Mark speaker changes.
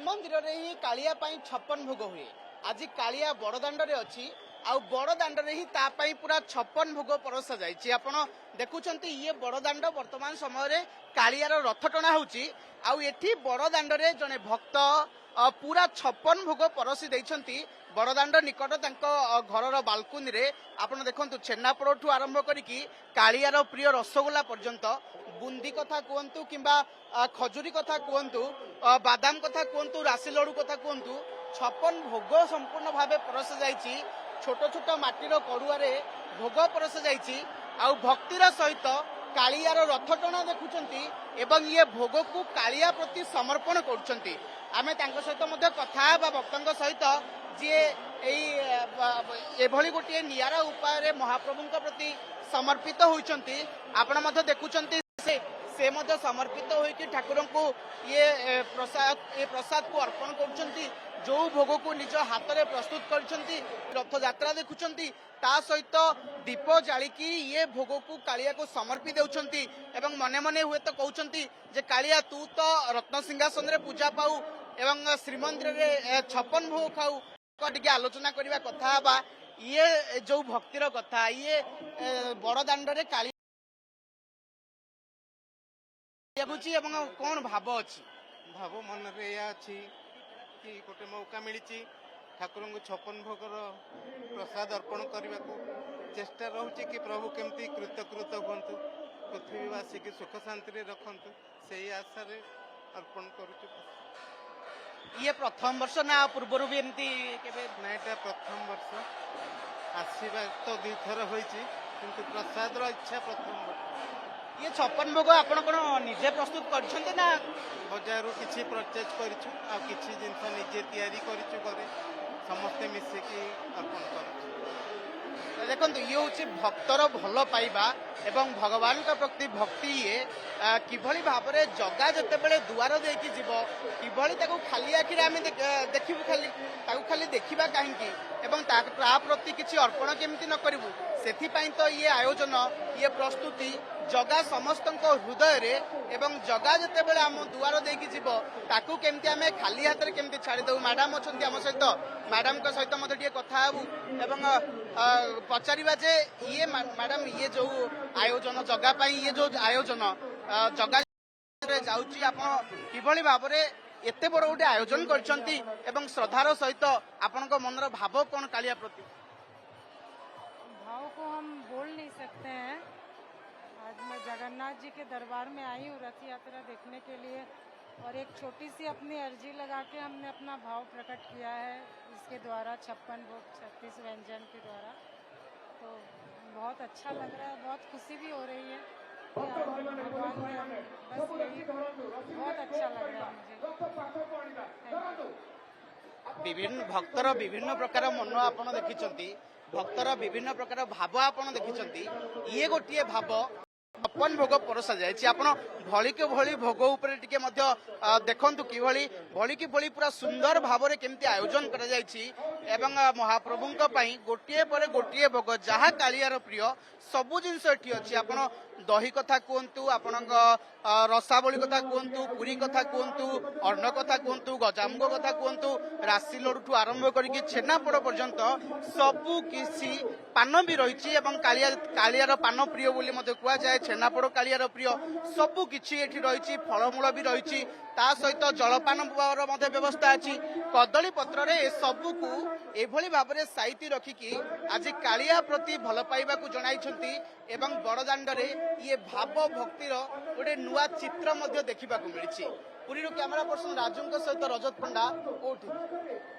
Speaker 1: श्रीमंदिर ही कालिया 56 भोग हुए। आज कालिया बड़दाण्ड अच्छी बड़दाण्ड ही पूरा 56 भोग परसा जाइए। आप देखुं ये बड़दाण्ड वर्तमान समय कालियार रथ टणा होती बड़दाण्ड जड़े भक्त पूरा 56 भोग परसी देइछंती। बड़दाण्ड निकट घर बालकुनी रे आपण देखंतु छेनापोड़ आरंभ करिकी कालियार प्रिय रसगोला पर्यंत बुंदी कथा कहतु किंबा खजुरी कथा कहतु बादाम कथा कहतु राशि लडू कथा कहतु 56 भोग संपूर्ण भाव परस जाइछि। छोट छोट माटीर कड़ुआरे भोग परस जाइछि आउ भक्तिर सहित कालियार रथ टणा देखुचंती एवं ये भोग को कालिया प्रति समर्पण करुचंती। आमे तांको सहित मध्य कथा बा भक्तों सहित जी एभली गोटे नियारा उपाय महाप्रभु प्रति समर्पित होइचंती। आपण मध्य देखुचंती से मध्य समर्पित होइकि ठाकुर को ये प्रसाद को अर्पण करुचंती। जो भोग को निज हाथ में प्रस्तुत करछंती रथ यात्रा देखुचंती ता सहित दीप जालिकी ये भोग को कालिया को समर्पी देउछंती एवं मने मने हुए तो कहउछंती जे कालिया तू तो रत्न सिंहासन रे पूजा पाऊ एवं श्रीमंदिर रे 56 भोग खाऊ। टिके आलोचना करबा कथा बा ये जो भक्तिर कथा ये बड़दाण्ड रे कालिया गुची एवं कोन भाव अछि
Speaker 2: भाव मन रे या अछि कि गोटे मौका मिली ठाकुर को 56 भोगर प्रसाद अर्पण करने को चेष्टा रोचे कि प्रभु केमती कृतकृत हूँ पृथ्वीवासी की सुख शांति रखु से आशा अर्पण करुचु।
Speaker 1: ये प्रथम वर्ष ना पूर्वर भी एमती केबे
Speaker 2: ना एटा प्रथम वर्ष आशीर्वाद तो दुई थर होइछि किंतु प्रसाद रो इच्छा प्रथम वर्ष।
Speaker 1: ये 56 भोग आपण कोन निजे प्रस्तुत करछन्ते ना
Speaker 2: बजार किछि परचेज करिछु आ किछि जिंस निजे तयारी करिछु करे समस्त मिसिकी अर्पण करूछु।
Speaker 1: देखंतु ये होछि भक्तर भल पाइबा एवं भगवान का प्रति भक्ति ये किभली भाबरे जगा जते बेले दुआर देकी जीव किभली ताको खाली आखिरे आमे देखिबु खाली देखिबा काहेकि एवं ता प्रति किछि अर्पण केमिति न करिवु सेथि पई तो ये आयोजन ये प्रस्तुति जगा समस्त हृदय रे एवं जगा जते बेले आम दुआर देकी जीव ताकू केमिति आमे खाली हाथ रे केमिति छाड़ी देबु। मैडम अछंती हम सहित मैडम का सहित मते टिके कथा हेबु एवं पचारिबा जे ये मैडम ये जो आयोजन जगा पाई ये जो आयोजन जगा रे जाउची आपण किभली भाबरे एते बड़ गोटे आयोजन करछंती एवं श्रद्धार सहित आपनक मनर भाव कोन कालिया प्रति
Speaker 3: भाव को हम बोल नहीं सकते हैं। आज मैं जगन्नाथ जी के दरबार में आई हूँ रथ यात्रा देखने के लिए और एक छोटी सी अपनी अर्जी लगा के हमने अपना भाव प्रकट किया है इसके द्वारा 56 भोग 36 व्यंजन के द्वारा। तो बहुत अच्छा लग रहा है, बहुत खुशी भी हो रही है भगवान ने बस यही बहुत अच्छा लग रहा है मुझे।
Speaker 1: विभिन्न भक्तर विभिन्न प्रकार मन आपण देखिचंती भक्तर विभिन्न प्रकार भाव आपण देखिचंती ये गोटे भाव 56 भोग परसा जाए। आप भली के भली भोग उपरे टिके मध्य देखंतु कि भली की भली पूरा सुंदर भाव रे केमती आयोजन करा जायछि एवं महाप्रभुंक पई गोटिए पर गोटिए भोग जहा कालियार प्रिय सबु जिनस एठी अछि। आपण दही कथा कहतु आपण रसावली कथा कहतु पुरी कथा कहतु अन्न कथा कहतु गजामुग कथा कहतु राशि लडू आरंभ करके छेनापोड़ पर्यंत सबु किसी पान भी रही एवं कालियार पान प्रिय बोली मते कुआ जाए छेनापोड़ कालियार प्रिय सबु किछि एठी रही फलमूल भी रही ता सहित जलपान व्यवस्था अच्छी कदली पत्र रे सबू को एभली भाव में साइती रखिकी आज कालिया प्रति भल पाइबा जणाइछंती एवं बड़दाण्ड रे ये भाव भक्तिर गोटे नुआ चित्र देखा मिली। पुरी कैमरा पर्सन राजू सहित रजत पंडा ओटी।